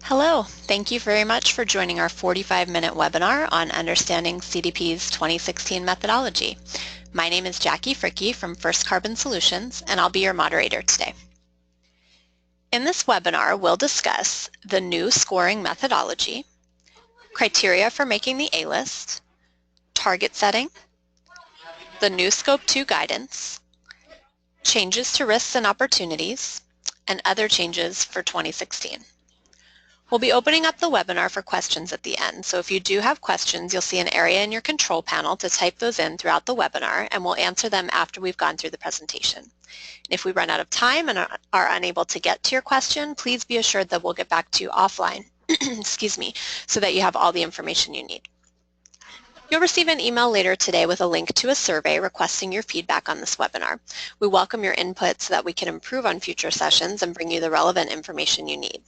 Hello, thank you very much for joining our 45-minute webinar on understanding CDP's 2016 methodology. My name is Jackie Fricke from FirstCarbon Solutions, and I'll be your moderator today. In this webinar, we'll discuss the new scoring methodology, criteria for making the A-list, target setting, the new Scope 2 guidance, changes to risks and opportunities, and other changes for 2016. We'll be opening up the webinar for questions at the end, so if you do have questions, you'll see an area in your control panel to type those in throughout the webinar, and we'll answer them after we've gone through the presentation. And if we run out of time and are unable to get to your question, please be assured that we'll get back to you offline, excuse me, so that you have all the information you need. You'll receive an email later today with a link to a survey requesting your feedback on this webinar. We welcome your input so that we can improve on future sessions and bring you the relevant information you need.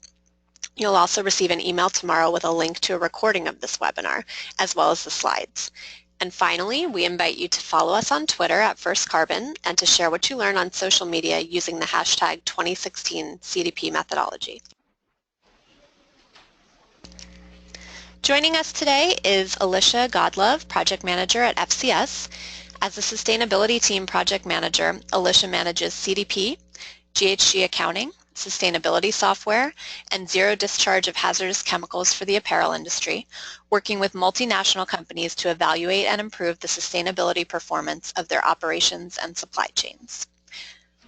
You'll also receive an email tomorrow with a link to a recording of this webinar, as well as the slides. And finally, we invite you to follow us on Twitter at FirstCarbon and to share what you learn on social media using the hashtag 2016 CDP methodology. Joining us today is Alicia Godlove, Project Manager at FCS. As a Sustainability Team Project Manager, Alicia manages CDP, GHG accounting, sustainability software, and zero discharge of hazardous chemicals for the apparel industry, working with multinational companies to evaluate and improve the sustainability performance of their operations and supply chains.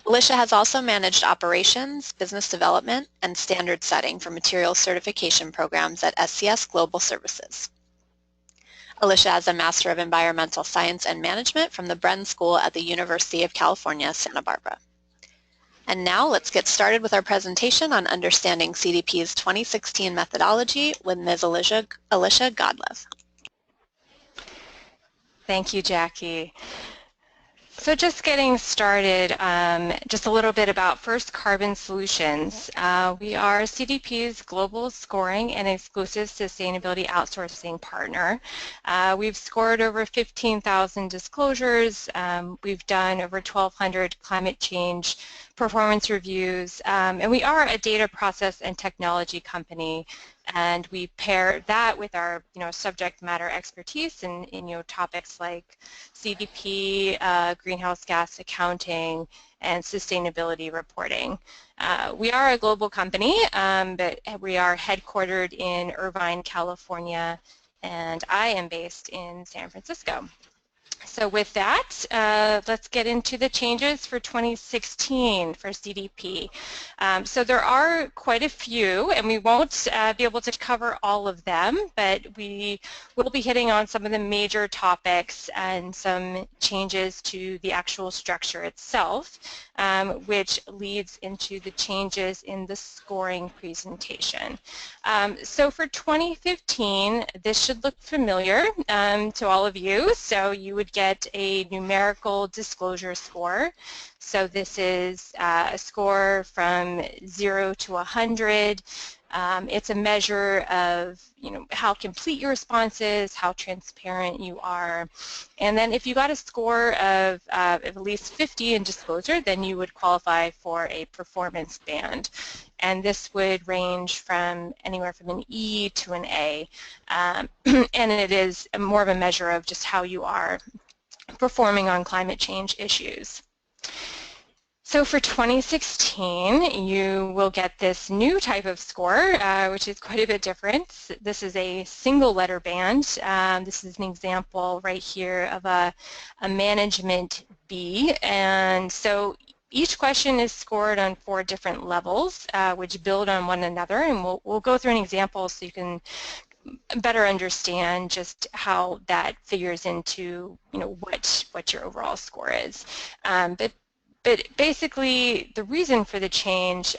Alicia has also managed operations, business development, and standard setting for materials certification programs at SCS Global Services. Alicia has a Master of Environmental Science and Management from the Bren School at the University of California, Santa Barbara. And now let's get started with our presentation on understanding CDP's 2016 methodology with Ms. Alicia Godlove. Thank you, Jackie. So just getting started, just a little bit about FirstCarbon Solutions. We are CDP's global scoring and exclusive sustainability outsourcing partner. We've scored over 15,000 disclosures. We've done over 1,200 climate change performance reviews, and we are a data process and technology company. And we pair that with our, subject matter expertise in topics like CDP, greenhouse gas accounting, and sustainability reporting. We are a global company, but we are headquartered in Irvine, California, and I am based in San Francisco. So with that, let's get into the changes for 2016 for CDP. So there are quite a few, and we won't be able to cover all of them, but we will be hitting on some of the major topics and some changes to the actual structure itself, which leads into the changes in the scoring presentation. So for 2015, this should look familiar to all of you. So you would get a numerical disclosure score. So this is a score from 0 to 100. It's a measure of, how complete your response is, how transparent you are. And then if you got a score of at least 50 in disclosure, then you would qualify for a performance band. And this would range from anywhere from an E to an A. And it is more of a measure of just how you are performing on climate change issues. So for 2016, you will get this new type of score, which is quite a bit different. This is a single letter band. This is an example right here of a management B. And so each question is scored on 4 different levels, which build on one another. And we'll go through an example so you can better understand just how that figures into, what your overall score is. But basically, the reason for the change,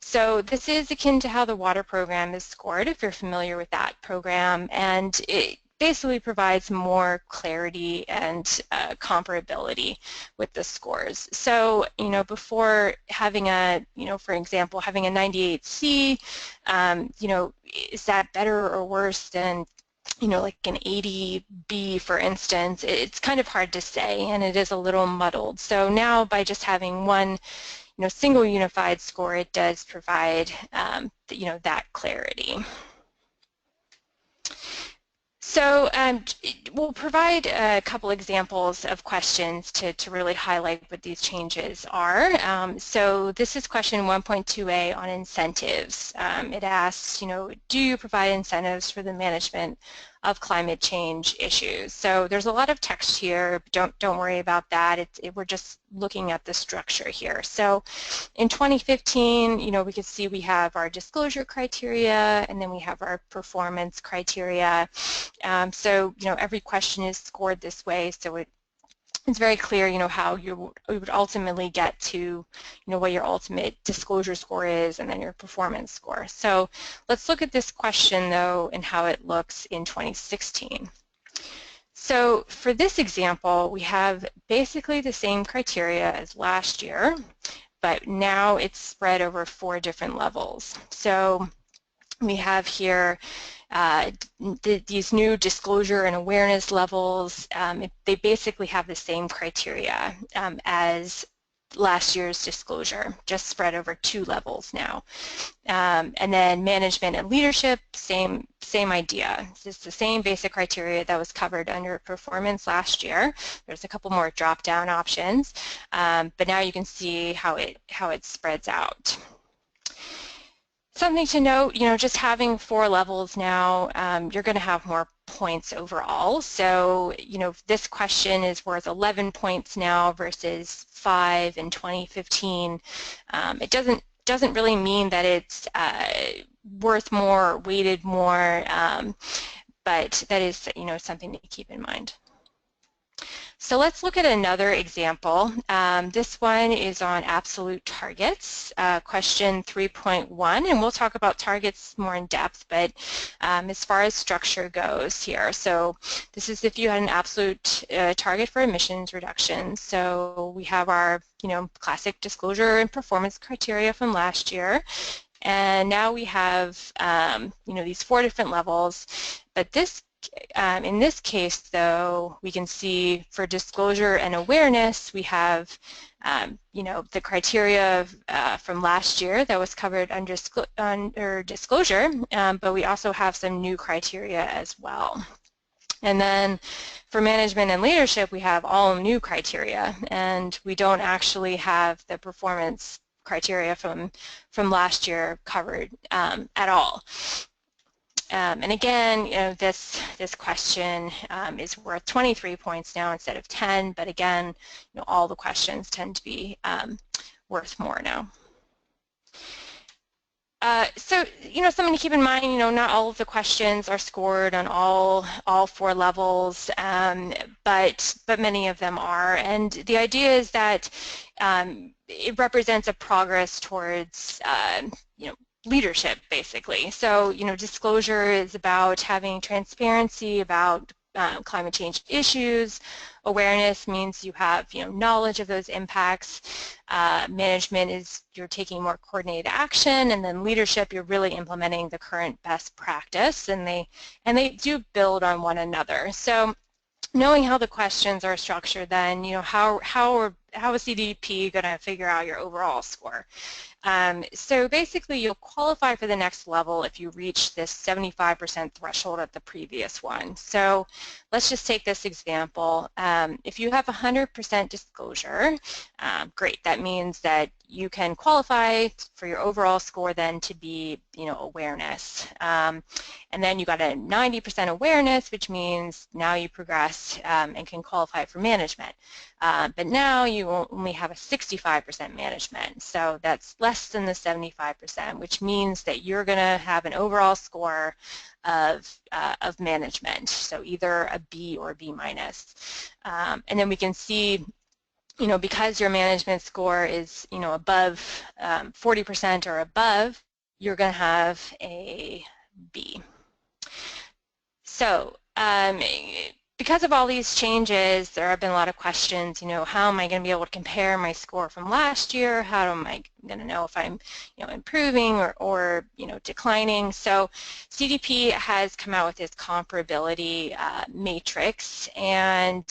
so this is akin to how the water program is scored, if you're familiar with that program, and it basically provides more clarity and comparability with the scores. So, before having a, for example, having a 98C, is that better or worse than, like an 80B, for instance? It's kind of hard to say, and it is a little muddled. So now by just having one single unified score, it does provide that clarity. So we'll provide a couple examples of questions to really highlight what these changes are. So this is question 1.2a on incentives. It asks, do you provide incentives for the management of climate change issues? So there's a lot of text here. Don't worry about that. We're just looking at the structure here. So in 2015, we can see we have our disclosure criteria, and then we have our performance criteria. So every question is scored this way, so it's very clear how you would ultimately get to what your ultimate disclosure score is, and then your performance score. So let's look at this question though and how it looks in 2016. So for this example, we have basically the same criteria as last year, but now it's spread over 4 different levels. So we have here these new disclosure and awareness levels. They basically have the same criteria as last year's disclosure, just spread over 2 levels now. And then management and leadership, same idea. It's the same basic criteria that was covered under performance last year. There's a couple more drop-down options, but now you can see how it spreads out. Something to note, just having 4 levels now, you're going to have more points overall. So, this question is worth 11 points now versus 5 in 2015. It doesn't really mean that it's worth more, weighted more, but that is, something to keep in mind. So let's look at another example. This one is on absolute targets, question 3.1, and we'll talk about targets more in depth, but as far as structure goes here. So this is if you had an absolute target for emissions reduction. So we have our, classic disclosure and performance criteria from last year, and now we have, these 4 different levels, but this in this case, though, we can see for disclosure and awareness, we have, the criteria from last year that was covered under disclosure, but we also have some new criteria as well. And then for management and leadership, we have all new criteria, and we don't actually have the performance criteria from last year covered at all. And again, this question is worth 23 points now instead of 10, but again, all the questions tend to be worth more now. So, something to keep in mind, not all of the questions are scored on all 4 levels, but many of them are. And the idea is that it represents a progress towards, leadership, basically. So, disclosure is about having transparency about climate change issues. Awareness means you have, knowledge of those impacts. Management is you're taking more coordinated action, and then leadership, you're really implementing the current best practice, and they do build on one another. So, knowing how the questions are structured, then, how is CDP going to figure out your overall score? So basically, you'll qualify for the next level if you reach this 75% threshold at the previous one. So let's just take this example. If you have 100% disclosure, great. That means that you can qualify for your overall score then to be, awareness. And then you got a 90% awareness, which means now you progress and can qualify for management. But now you only have a 65% management, so that's less than the 75%, which means that you're going to have an overall score of management, so either a B or B minus. And then we can see, because your management score is, above 40% or above, you're going to have a B. So, because of all these changes, there have been a lot of questions, how am I going to be able to compare my score from last year? How am I going to know if I'm, improving or declining? So CDP has come out with this comparability matrix, and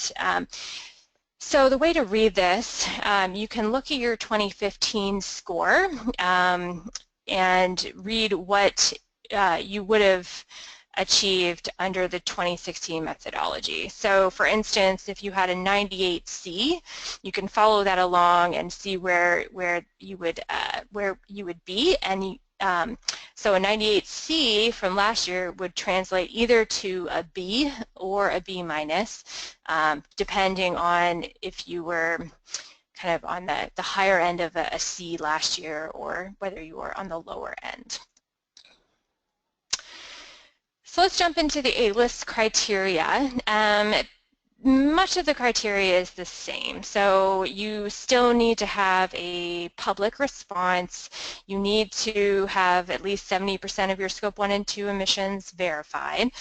So the way to read this, you can look at your 2015 score and read what you would have achieved under the 2016 methodology. So for instance, if you had a 98C, you can follow that along and see where you would be, and so a 98C from last year would translate either to a B or a B minus, depending on if you were kind of on the higher end of a C last year or whether you were on the lower end. So let's jump into the Alist criteria. Much of the criteria is the same. So you still need to have a public response. You need to have at least 70% of your Scope 1 and 2 emissions verified.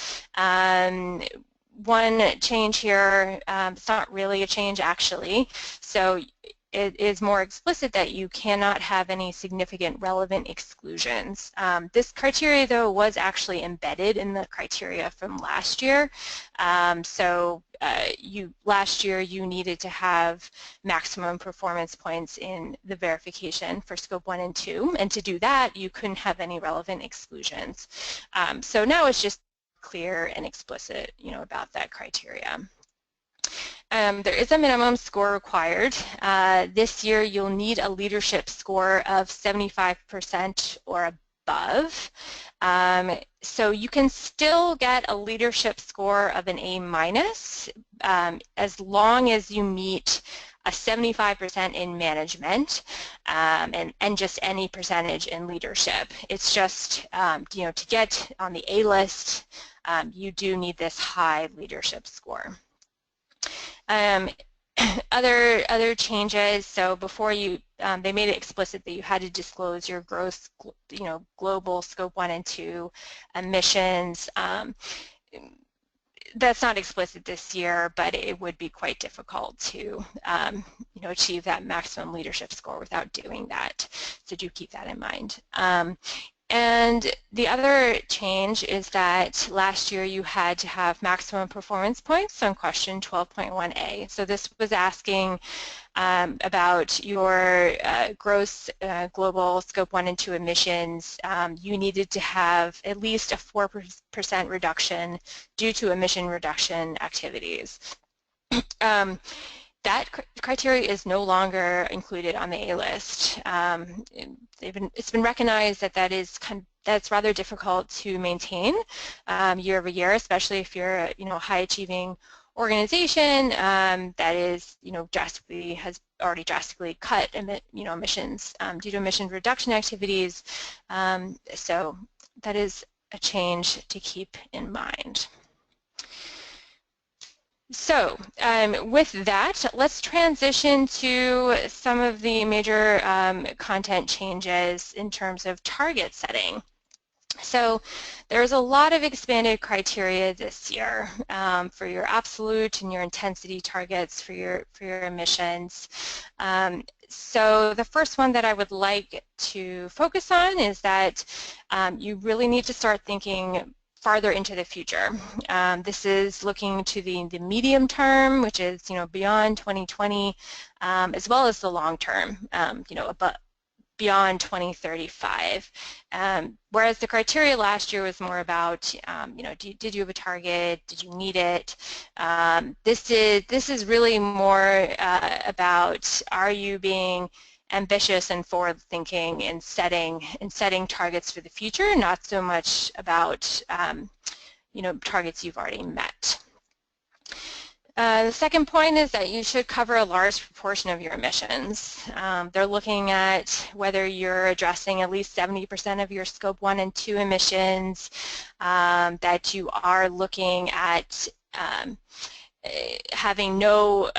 One change here, it's not really a change actually. So it is more explicit that you cannot have any significant relevant exclusions. This criteria, though, was actually embedded in the criteria from last year. Last year you needed to have maximum performance points in the verification for Scope 1 and 2, and to do that you couldn't have any relevant exclusions. So now it's just clear and explicit, about that criteria. There is a minimum score required. This year you'll need a leadership score of 75% or above. So you can still get a leadership score of an A minus as long as you meet a 75% in management and just any percentage in leadership. It's just, to get on the A list, you do need this high leadership score. Other changes, so before they made it explicit that you had to disclose your gross, global Scope 1 and 2 emissions. That's not explicit this year, but it would be quite difficult to, achieve that maximum leadership score without doing that. So do keep that in mind. And the other change is that last year you had to have maximum performance points on question 12.1a. So this was asking about your gross global Scope 1 and 2 emissions. You needed to have at least a 4% reduction due to emission reduction activities. That criteria is no longer included on the A list. It's been recognized that that's rather difficult to maintain year over year, especially if you're a high achieving organization that is has already drastically cut emissions due to emission reduction activities. So that is a change to keep in mind. So with that, let's transition to some of the major content changes in terms of target setting. So there's a lot of expanded criteria this year for your absolute and your intensity targets for your emissions. So the first one that I would like to focus on is that you really need to start thinking farther into the future. This is looking to the medium term, which is beyond 2020, as well as the long term, beyond 2035. Whereas the criteria last year was more about, did you have a target? Did you need it? This is really more about, are you being ambitious and forward-thinking in setting targets for the future, not so much about targets you've already met. The second point is that you should cover a large proportion of your emissions. They're looking at whether you're addressing at least 70% of your Scope 1 and 2 emissions, that you are looking at having no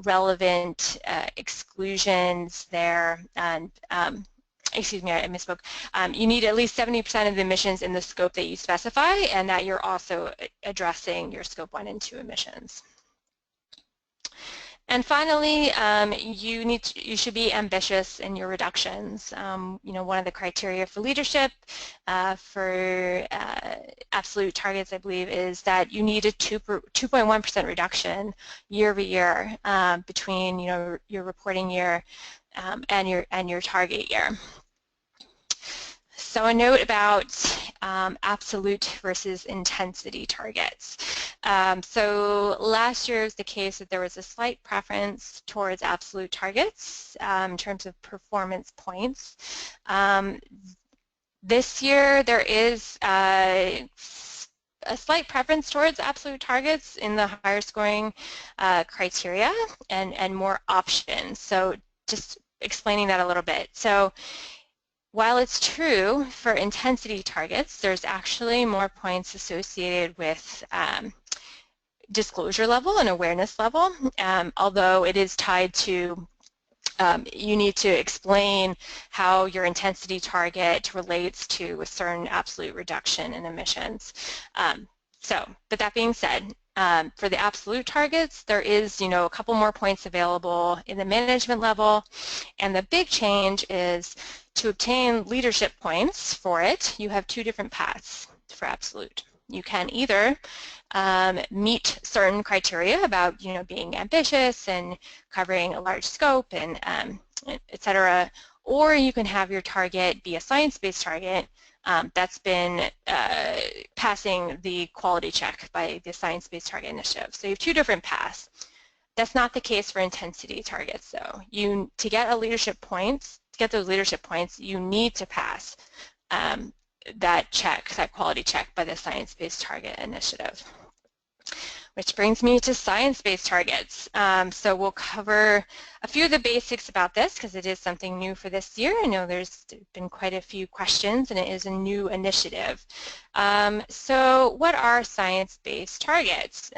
relevant exclusions there, and excuse me, I misspoke. You need at least 70% of the emissions in the scope that you specify, and that you're also addressing your Scope 1 and 2 emissions. And finally, you should be ambitious in your reductions. One of the criteria for leadership for absolute targets, I believe, is that you need a 2.1% reduction year over year between your reporting year and your target year. So a note about absolute versus intensity targets. So last year was the case that there was a slight preference towards absolute targets in terms of performance points. This year there is a slight preference towards absolute targets in the higher scoring criteria and more options. So just explaining that a little bit. So while it's true for intensity targets, there's actually more points associated with disclosure level and awareness level, although it is tied to you need to explain how your intensity target relates to a certain absolute reduction in emissions. But that being said, for the absolute targets, there is, a couple more points available in the management level, and the big change is to obtain leadership points for it, you have two different paths for absolute. You can either meet certain criteria about, being ambitious and covering a large scope and et cetera, or you can have your target be a science-based target that's been passing the quality check by the Science-Based Target Initiative. So you have two different paths. That's not the case for intensity targets, though. To get those leadership points, you need to pass that quality check by the Science-Based Target Initiative. Which brings me to science-based targets. So we'll cover a few of the basics about this because it is something new for this year. I know there's been quite a few questions and it is a new initiative. So what are science-based targets?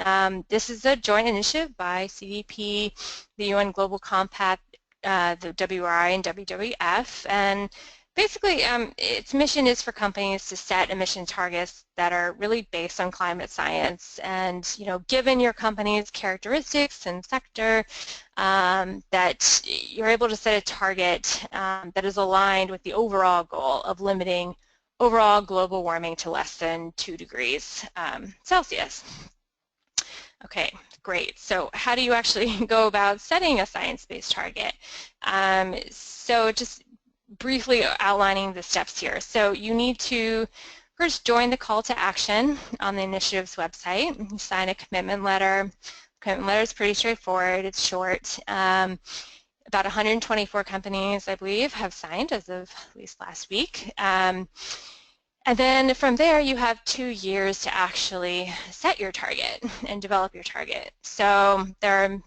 This is a joint initiative by CDP, the UN Global Compact, the WRI and WWF, and basically, its mission is for companies to set emission targets that are really based on climate science and, given your company's characteristics and sector, that you're able to set a target that is aligned with the overall goal of limiting overall global warming to less than 2 degrees Celsius. Okay, great. So how do you actually go about setting a science-based target? So just briefly outlining the steps here. So you need to first join the call to action on the initiative's website. You sign a commitment letter. The commitment letter is pretty straightforward. It's short. About 124 companies, I believe, have signed as of at least last week. And then from there, you have 2 years to actually set your target and develop your target. So there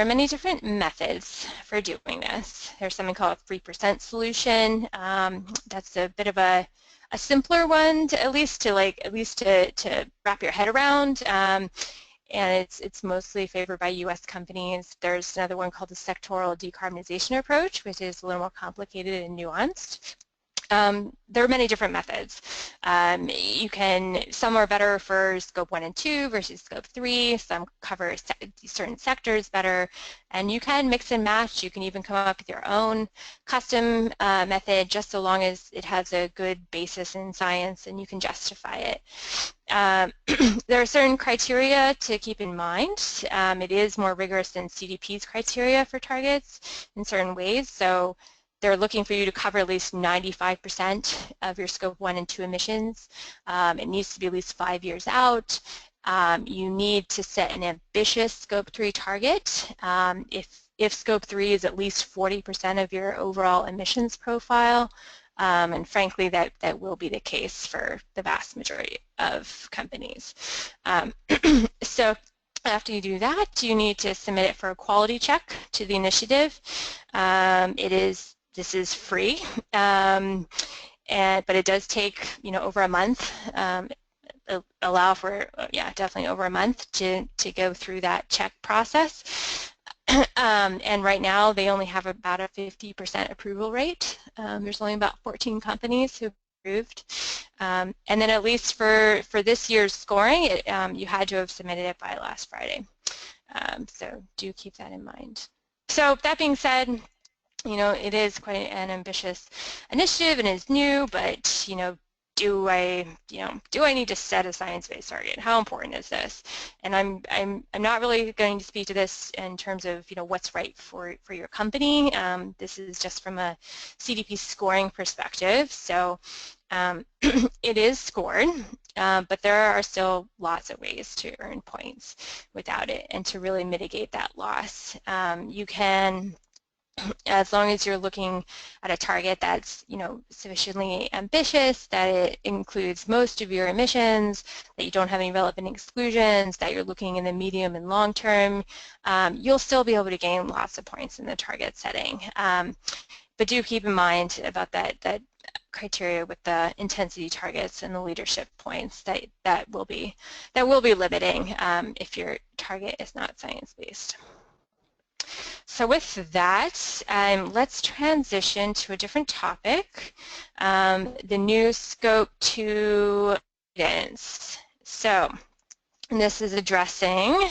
are many different methods for doing this. There's something called a 3% solution. That's a bit of a simpler one, at least to wrap your head around. And it's mostly favored by U.S. companies. There's another one called the sectoral decarbonization approach, which is a little more complicated and nuanced. There are many different methods. Some are better for scope 1 and 2 versus scope 3. Some cover certain sectors better, and you can mix and match. You can even come up with your own custom method, just so long as it has a good basis in science and you can justify it. There are certain criteria to keep in mind. It is more rigorous than CDP's criteria for targets in certain ways. So they're looking for you to cover at least 95% of your scope 1 and 2 emissions. It needs to be at least 5 years out. You need to set an ambitious scope 3 target. If scope 3 is at least 40% of your overall emissions profile, and frankly that will be the case for the vast majority of companies. So after you do that, you need to submit it for a quality check to the initiative. This is free, but it does take over a month. Allow for definitely over a month to go through that check process. And right now they only have about a 50% approval rate. There's only about 14 companies who approved. And then at least for this year's scoring, you had to have submitted it by last Friday. So do keep that in mind. So that being said, it is quite an ambitious initiative and is new, but, do I need to set a science-based target? How important is this? And I'm not really going to speak to this in terms of, what's right for your company. This is just from a CDP scoring perspective. So it is scored, but there are still lots of ways to earn points without it and to really mitigate that loss. You can, as long as you're looking at a target that's, sufficiently ambitious, that it includes most of your emissions, that you don't have any relevant exclusions, that you're looking in the medium and long term, you'll still be able to gain lots of points in the target setting. But do keep in mind about that criteria with the intensity targets and the leadership points that will be limiting if your target is not science-based. So with that, let's transition to a different topic, the new Scope 2 guidance. So this is addressing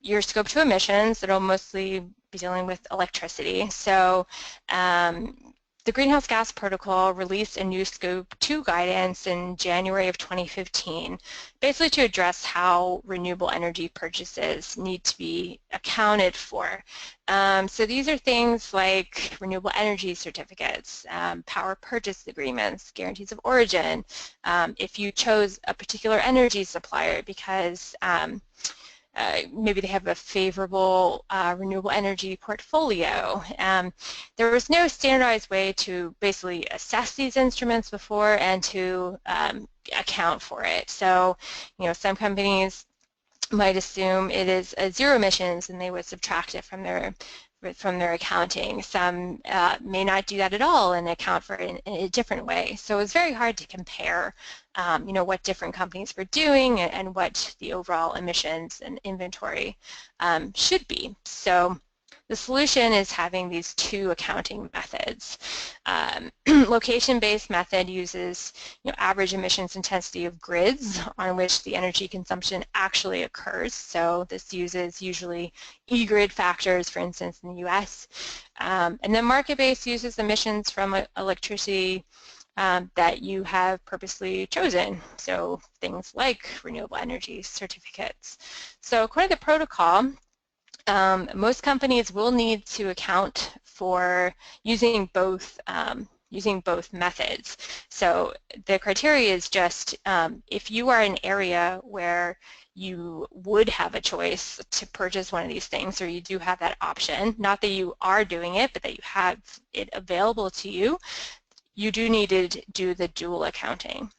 your Scope 2 emissions that will mostly be dealing with electricity. So the Greenhouse Gas Protocol released a new Scope 2 guidance in January of 2015, basically to address how renewable energy purchases need to be accounted for. So these are things like renewable energy certificates, power purchase agreements, guarantees of origin, if you chose a particular energy supplier because maybe they have a favorable renewable energy portfolio. There was no standardized way to basically assess these instruments before and to account for it. So, some companies might assume it is zero emissions and they would subtract it from their accounting. Some may not do that at all and account for it in a different way. So it's very hard to compare what different companies were doing and what the overall emissions and inventory should be. So the solution is having these two accounting methods. Location-based method uses average emissions intensity of grids on which the energy consumption actually occurs. So this uses usually E-grid factors, for instance, in the US. And then market-based uses emissions from electricity that you have purposely chosen, so things like renewable energy certificates. So according to the protocol, most companies will need to account for using both methods. So the criteria is just if you are in an area where you would have a choice to purchase one of these things, or you do have that option, not that you are doing it, but that you have it available to you, you do need to do the dual accounting.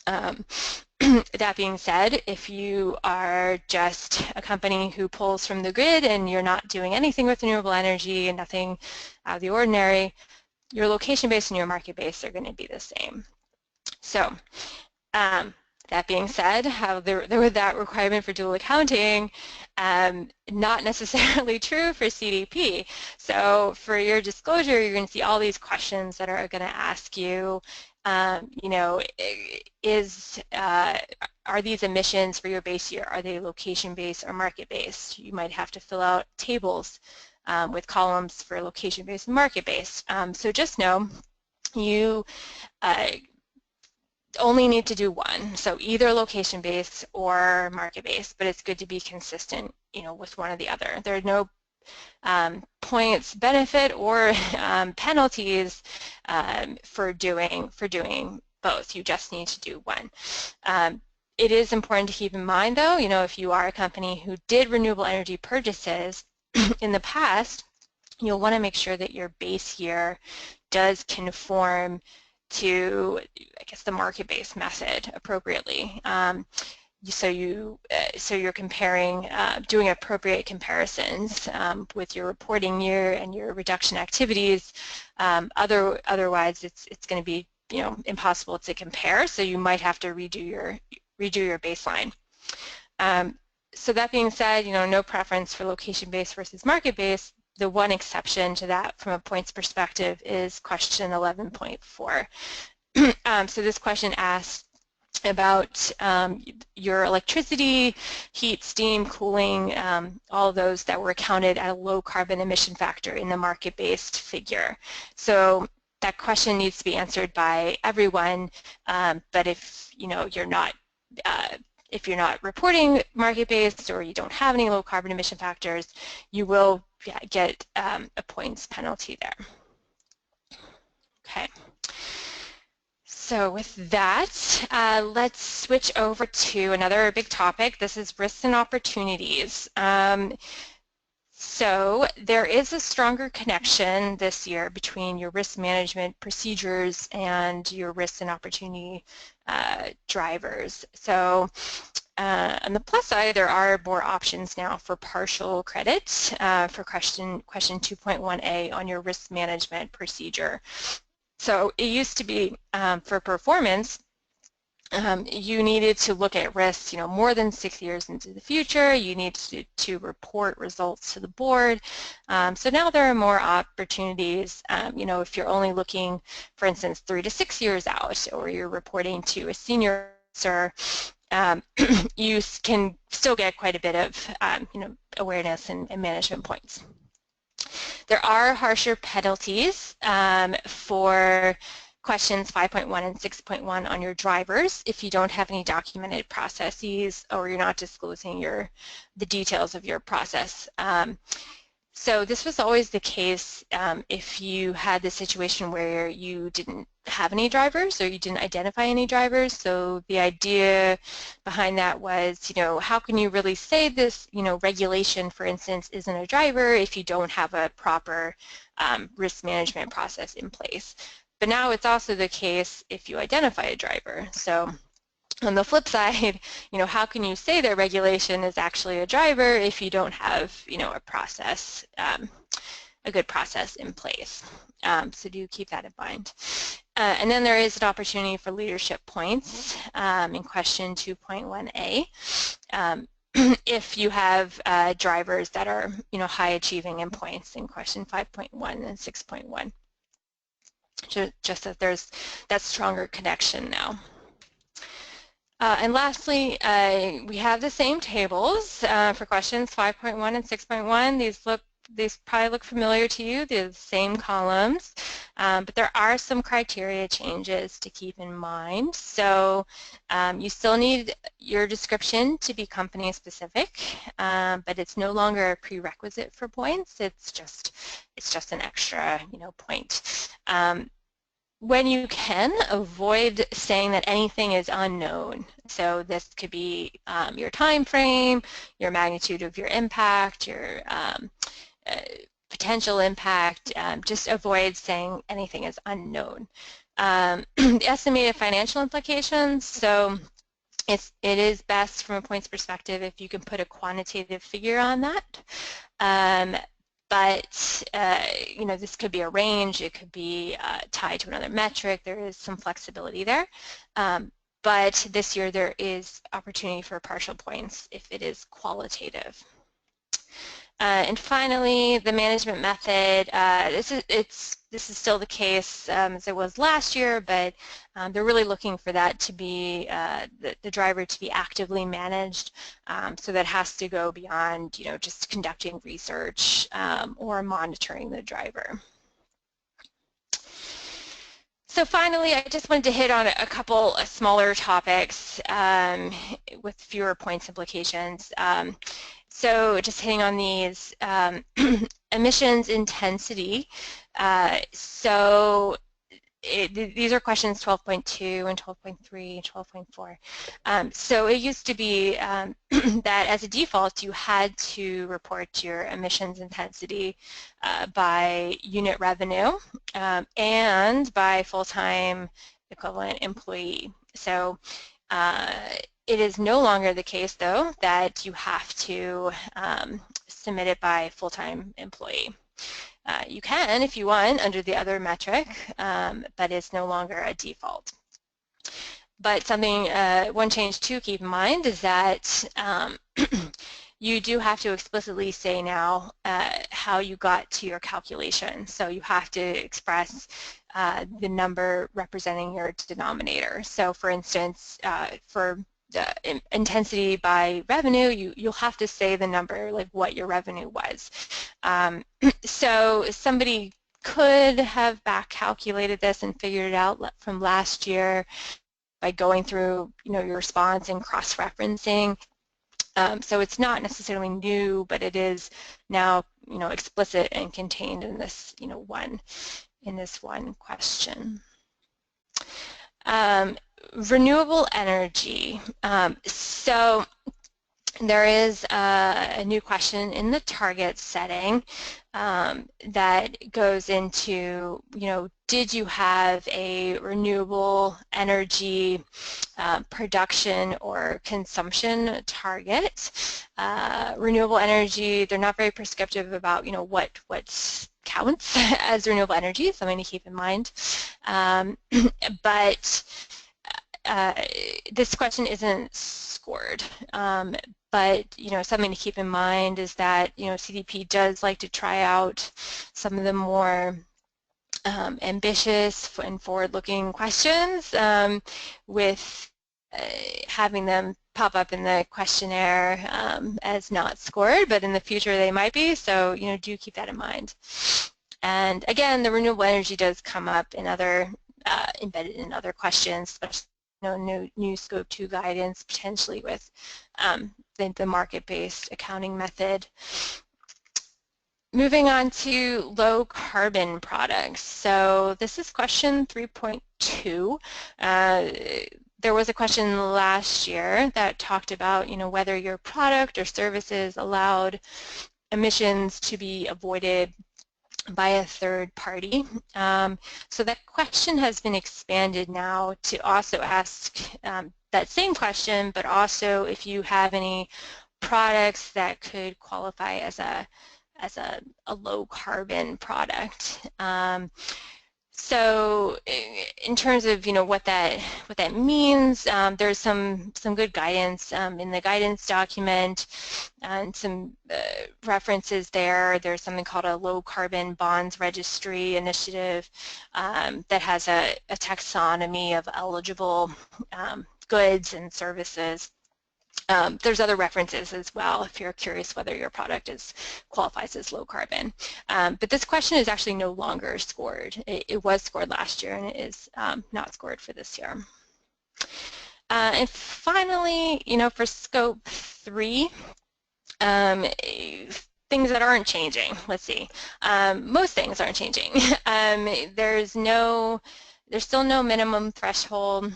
That being said, if you are just a company who pulls from the grid and you're not doing anything with renewable energy and nothing out of the ordinary, your location-based and your market-based are going to be the same. So that being said, with that requirement for dual accounting, not necessarily true for CDP. So for your disclosure, you're going to see all these questions that are going to ask you, are these emissions for your base year, are they location-based or market-based? You might have to fill out tables with columns for location-based and market-based. So just know you only need to do one, so either location-based or market-based, but it's good to be consistent, with one or the other. There are no points, benefit, or penalties for doing both. You just need to do one. It is important to keep in mind, though, if you are a company who did renewable energy purchases in the past, you'll want to make sure that your base year does conform to, I guess, the market-based method appropriately. So you're comparing, doing appropriate comparisons with your reporting year and your reduction activities. Otherwise, it's going to be impossible to compare. So you might have to redo your baseline. So that being said, no preference for location-based versus market-based. The one exception to that from a points perspective is question 11.4. So this question asks, about your electricity, heat, steam, cooling, all of those that were counted at a low carbon emission factor in the market-based figure. So that question needs to be answered by everyone, but if you're not reporting market-based or you don't have any low carbon emission factors, you will get a points penalty there. Okay. So with that, let's switch over to another big topic. This is risks and opportunities. So there is a stronger connection this year between your risk management procedures and your risks and opportunity drivers. So on the plus side, there are more options now for partial credit for question 2.1a on your risk management procedure. So it used to be for performance, you needed to look at risks, more than 6 years into the future. You need to report results to the board. So now there are more opportunities. If you're only looking, for instance, 3 to 6 years out, or you're reporting to a senior officer, you can still get quite a bit of, awareness and management points. There are harsher penalties for questions 5.1 and 6.1 on your drivers if you don't have any documented processes or you're not disclosing the details of your process. So this was always the case if you had the situation where you didn't have any drivers or you didn't identify any drivers. So the idea behind that was, how can you really say this, regulation, for instance, isn't a driver if you don't have a proper risk management process in place. But now it's also the case if you identify a driver. So on the flip side, how can you say that regulation is actually a driver if you don't have, a process, a good process in place? So do keep that in mind. And then there is an opportunity for leadership points in question 2.1a if you have drivers that are, high achieving in points in question 5.1 and 6.1. Just that there's that stronger connection now. And lastly, we have the same tables for questions 5.1 and 6.1. These probably look familiar to you. They're the same columns, but there are some criteria changes to keep in mind. So you still need your description to be company specific, but it's no longer a prerequisite for points. It's just an extra, point. When you can, avoid saying that anything is unknown. So this could be your time frame, your magnitude of your impact, your potential impact. Just avoid saying anything is unknown. The estimated financial implications. So it is best from a points perspective if you can put a quantitative figure on that. But, this could be a range, it could be tied to another metric, there is some flexibility there. But this year there is opportunity for partial points if it is qualitative. And finally, the management method, this is still the case as it was last year, but they're really looking for that to be, the driver to be actively managed. So that has to go beyond, just conducting research or monitoring the driver. So finally, I just wanted to hit on a couple of smaller topics with fewer points implications. So just hitting on these, emissions intensity. These are questions 12.2 and 12.3 and 12.4. So it used to be that as a default you had to report your emissions intensity by unit revenue and by full-time equivalent employee. So it is no longer the case, though, that you have to submit it by full-time employee. You can, if you want, under the other metric, but it's no longer a default. But something, one change to keep in mind is that you do have to explicitly say now how you got to your calculation. So you have to express the number representing your denominator. So for instance, for intensity by revenue, you'll have to say the number, like what your revenue was. So somebody could have back calculated this and figured it out from last year by going through, your response and cross-referencing. So it's not necessarily new, but it is now, explicit and contained in this, one question. Renewable energy. So there is a new question in the target setting that goes into, did you have a renewable energy production or consumption target? Renewable energy, they're not very prescriptive about, what counts as renewable energy, something to keep in mind. But this question isn't scored. But something to keep in mind is that CDP does like to try out some of the more ambitious and forward-looking questions with having them pop up in the questionnaire as not scored, but in the future they might be. So do keep that in mind. And again, the renewable energy does come up in other embedded in other questions, especially new Scope 2 guidance, potentially with the market-based accounting method. Moving on to low carbon products. So this is question 3.2. There was a question last year that talked about, whether your product or services allowed emissions to be avoided by a third party. So that question has been expanded now to also ask that same question, but also if you have any products that could qualify as a low carbon product. So in terms of what that means, there's some good guidance in the guidance document and some references there. There's something called a low carbon bonds registry initiative that has a taxonomy of eligible goods and services. There's other references as well if you're curious whether your product qualifies as low carbon. But this question is actually no longer scored. It was scored last year and it is not scored for this year. And finally, for Scope 3, things that aren't changing. Let's see. Most things aren't changing. There's still no minimum threshold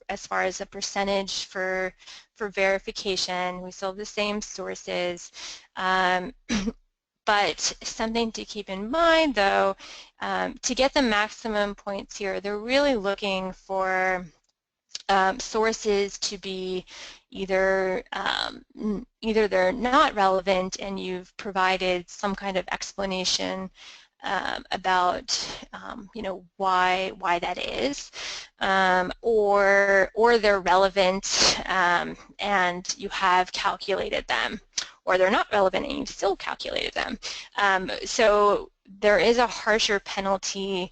as far as a percentage for verification. We still have the same sources. But something to keep in mind, though, to get the maximum points here, they're really looking for sources to be either they're not relevant and you've provided some kind of explanation about why that is, or they're relevant and you have calculated them, or they're not relevant and you've still calculated them. So there is a harsher penalty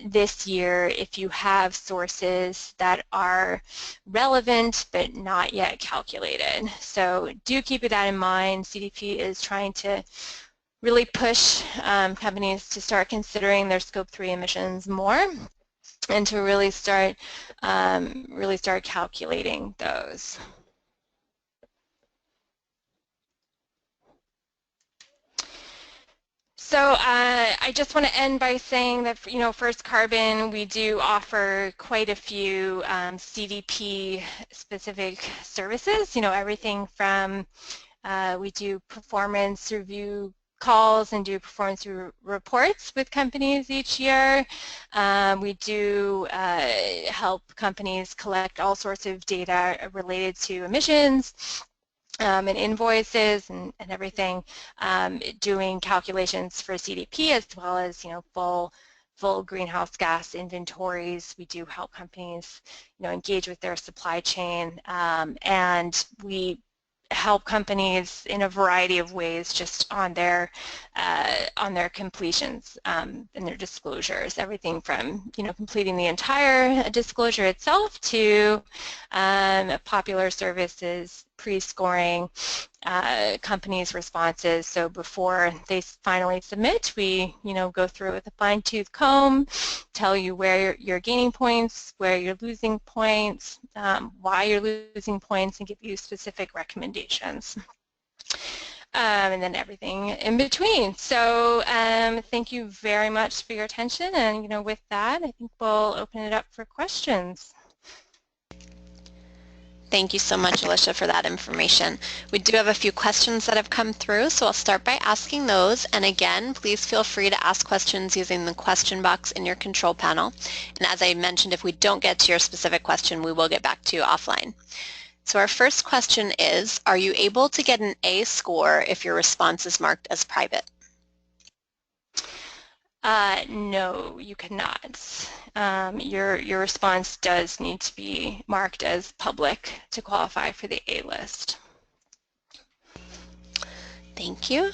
this year if you have sources that are relevant but not yet calculated. So do keep that in mind. CDP is trying to really push companies to start considering their Scope 3 emissions more and to really start calculating those. So I just want to end by saying that, FirstCarbon, we do offer quite a few CDP specific services, everything from we do performance review calls and do performance reports with companies each year. We do help companies collect all sorts of data related to emissions and invoices and everything, doing calculations for CDP as well as full greenhouse gas inventories. We do help companies engage with their supply chain, and we help companies in a variety of ways just on their completions and their disclosures, everything from completing the entire disclosure itself to popular services, pre-scoring, companies' responses. So before they finally submit, we go through with a fine-tooth comb, tell you where you're gaining points, where you're losing points, why you're losing points, and give you specific recommendations. And then everything in between. So thank you very much for your attention, and with that, I think we'll open it up for questions. Thank you so much, Alicia, for that information. We do have a few questions that have come through, so I'll start by asking those. And again, please feel free to ask questions using the question box in your control panel. And as I mentioned, if we don't get to your specific question, we will get back to you offline. So our first question is, are you able to get an A score if your response is marked as private? No, you cannot. Your response does need to be marked as public to qualify for the A list. Thank you.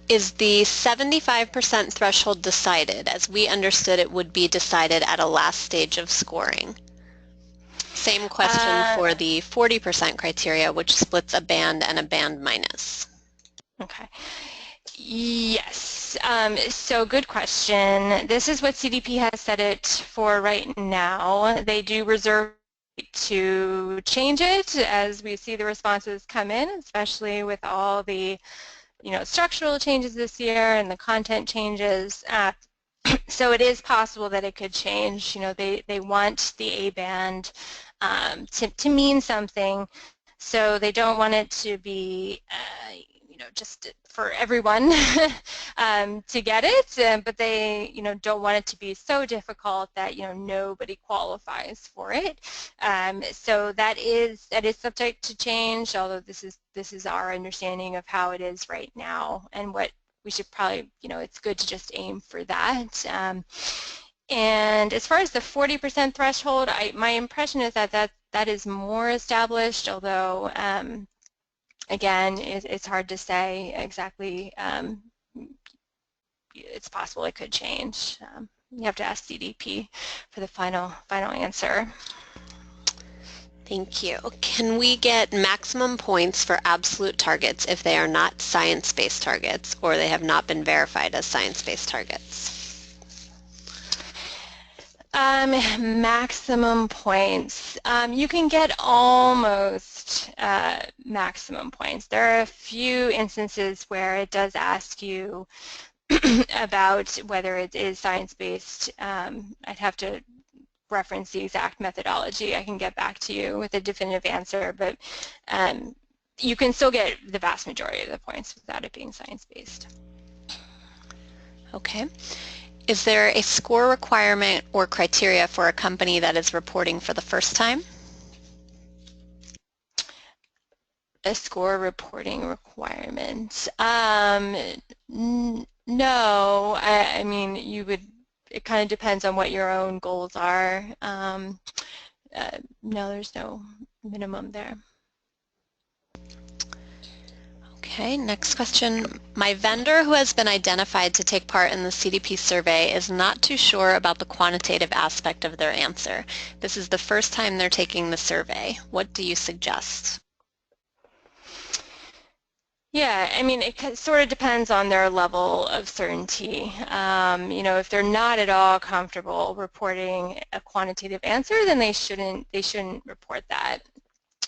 Is the 75% threshold decided? As we understood, it would be decided at a last stage of scoring. Same question for the 40% criteria, which splits a band and a band minus. Okay. Yes, so good question. This is what CDP has set it for right now. They do reserve to change it as we see the responses come in, especially with all the structural changes this year and the content changes. So it is possible that it could change. They want the A band to mean something, so they don't want it to be just for everyone to get it, but they don't want it to be so difficult that nobody qualifies for it. So that is subject to change, although this is our understanding of how it is right now, and what we should probably it's good to just aim for that. And as far as the 40% threshold, my impression is that is more established, although again, it's hard to say exactly. It's possible it could change. You have to ask CDP for the final answer. Thank you. Can we get maximum points for absolute targets if they are not science-based targets or they have not been verified as science-based targets? Maximum points. You can get almost maximum points. There are a few instances where it does ask you about whether it is science-based. I'd have to reference the exact methodology. I can get back to you with a definitive answer, but you can still get the vast majority of the points without it being science-based. Okay. Is there a score requirement or criteria for a company that is reporting for the first time? A score reporting requirement? No. I mean, it kind of depends on what your own goals are. No, there's no minimum there. Okay, next question. My vendor who has been identified to take part in the CDP survey is not too sure about the quantitative aspect of their answer. This is the first time they're taking the survey. What do you suggest? Yeah, I mean, it sort of depends on their level of certainty. If they're not at all comfortable reporting a quantitative answer, then they shouldn't report that.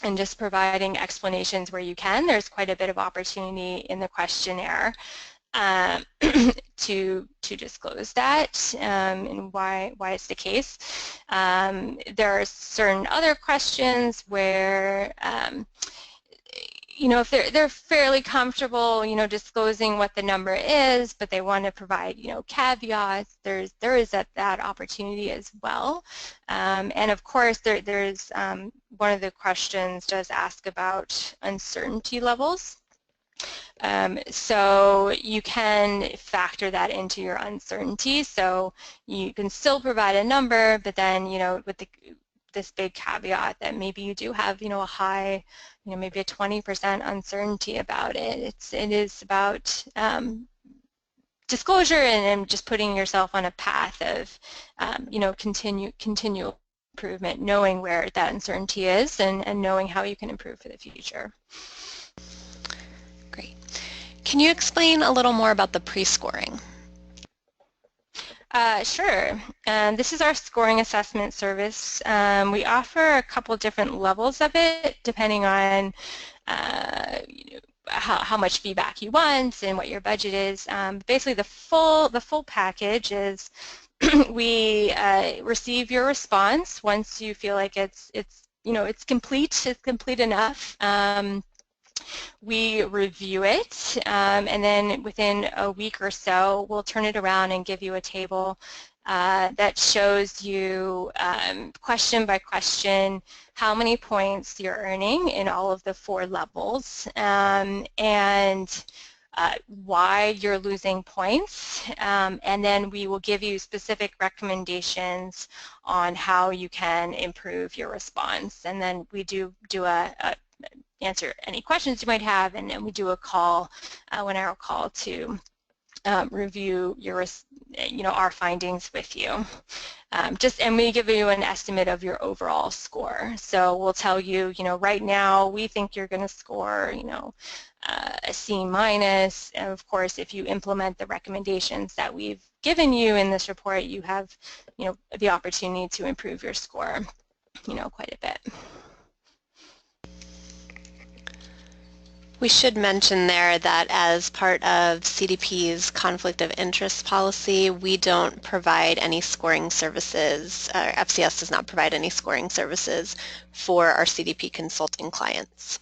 And just providing explanations where you can. There's quite a bit of opportunity in the questionnaire to disclose that and why it's the case. There are certain other questions where if they're fairly comfortable, disclosing what the number is, but they want to provide, caveats, there is that opportunity as well. And of course, there's one of the questions does ask about uncertainty levels. So you can factor that into your uncertainty. So you can still provide a number, but then, with this big caveat that maybe you do have, a high, maybe a 20% uncertainty about it. It is about disclosure and just putting yourself on a path of, continual improvement, knowing where that uncertainty is and knowing how you can improve for the future. Great. Can you explain a little more about the pre-scoring? Sure. This is our scoring assessment service. We offer a couple different levels of it depending on how much feedback you want and what your budget is. Basically, the full package is we receive your response once you feel like it's complete enough. We review it, and then within a week or so, we'll turn it around and give you a table that shows you question by question how many points you're earning in all of the 4 levels, and why you're losing points, and then we will give you specific recommendations on how you can improve your response. And then we do answer any questions you might have, and then we do a call, 1-hour call to review your, our findings with you. And we give you an estimate of your overall score. So we'll tell you, right now we think you're going to score, a C-. And of course, if you implement the recommendations that we've given you in this report, you have, the opportunity to improve your score, quite a bit. We should mention there that as part of CDP's conflict of interest policy, we don't provide any scoring services, FCS does not provide any scoring services for our CDP consulting clients.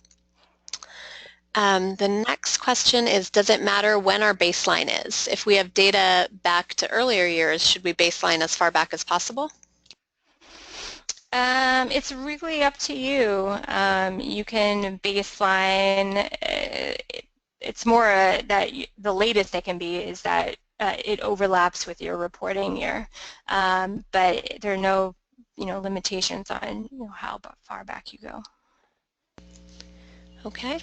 The next question is, does it matter when our baseline is? If we have data back to earlier years, should we baseline as far back as possible? It's really up to you. You can baseline, it's more that the latest it can be is that it overlaps with your reporting year, but there are no, limitations on, how far back you go. Okay.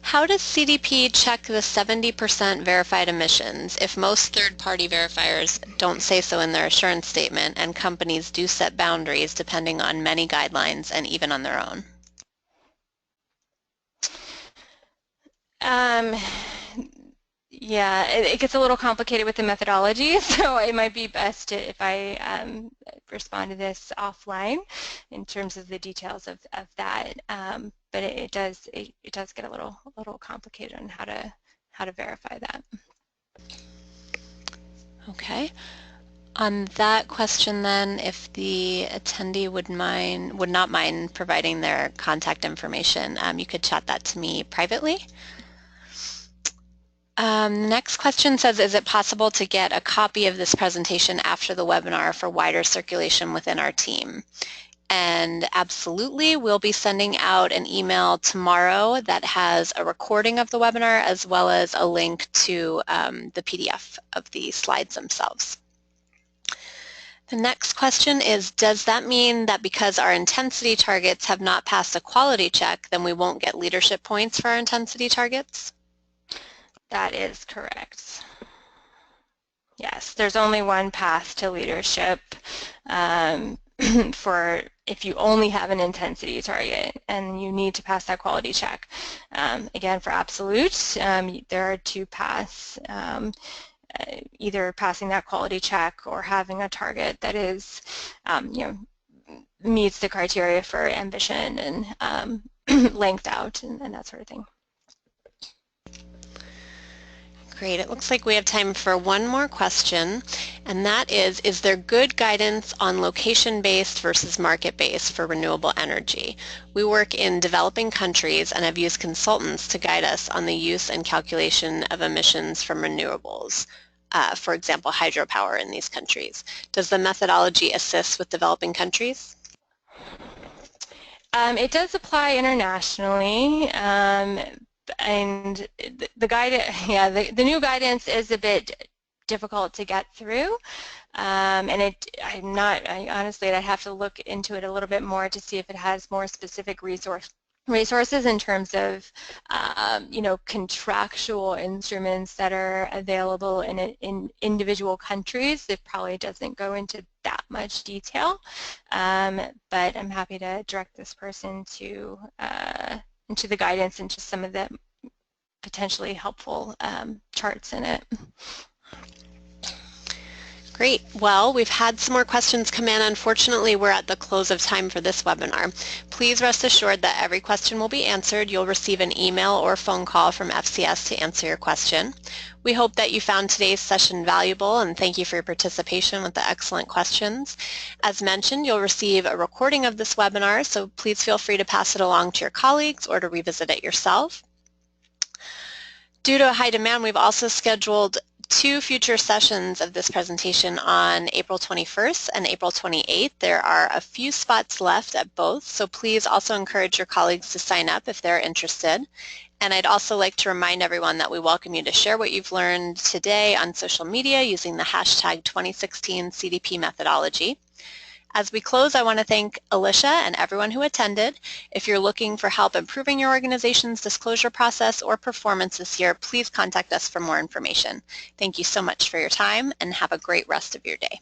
How does CDP check the 70% verified emissions if most third-party verifiers don't say so in their assurance statement and companies do set boundaries depending on many guidelines and even on their own? Yeah, it gets a little complicated with the methodology, so it might be best if I respond to this offline in terms of the details of that. But it does get a little complicated on how to verify that. Okay. On that question then, if the attendee would not mind providing their contact information, you could chat that to me privately. Next question says, is it possible to get a copy of this presentation after the webinar for wider circulation within our team? And absolutely, we'll be sending out an email tomorrow that has a recording of the webinar as well as a link to the PDF of the slides themselves. The next question is, does that mean that because our intensity targets have not passed a quality check, then we won't get leadership points for our intensity targets? That is correct. Yes, there's only one path to leadership for if you only have an intensity target and you need to pass that quality check. Again, for absolute, there are 2 paths, either passing that quality check or having a target that is, meets the criteria for ambition and length out and that sort of thing. Great. It looks like we have time for one more question, and that is there good guidance on location-based versus market-based for renewable energy? We work in developing countries and have used consultants to guide us on the use and calculation of emissions from renewables, for example, hydropower in these countries. Does the methodology assist with developing countries? It does apply internationally. And the new guidance is a bit difficult to get through, And I honestly, I'd have to look into it a little bit more to see if it has more specific resources in terms of, contractual instruments that are available in individual countries. It probably doesn't go into that much detail, but I'm happy to direct this person to into the guidance and just some of the potentially helpful charts in it. Great. Well, we've had some more questions come in. Unfortunately, we're at the close of time for this webinar. Please rest assured that every question will be answered. You'll receive an email or phone call from FCS to answer your question. We hope that you found today's session valuable, and thank you for your participation with the excellent questions. As mentioned, you'll receive a recording of this webinar, so please feel free to pass it along to your colleagues or to revisit it yourself. Due to a high demand, we've also scheduled 2 future sessions of this presentation on April 21st and April 28th. There are a few spots left at both, so please also encourage your colleagues to sign up if they're interested. And I'd also like to remind everyone that we welcome you to share what you've learned today on social media using the hashtag 2016 CDP methodology. As we close, I want to thank Alicia and everyone who attended. If you're looking for help improving your organization's disclosure process or performance this year, please contact us for more information. Thank you so much for your time and have a great rest of your day.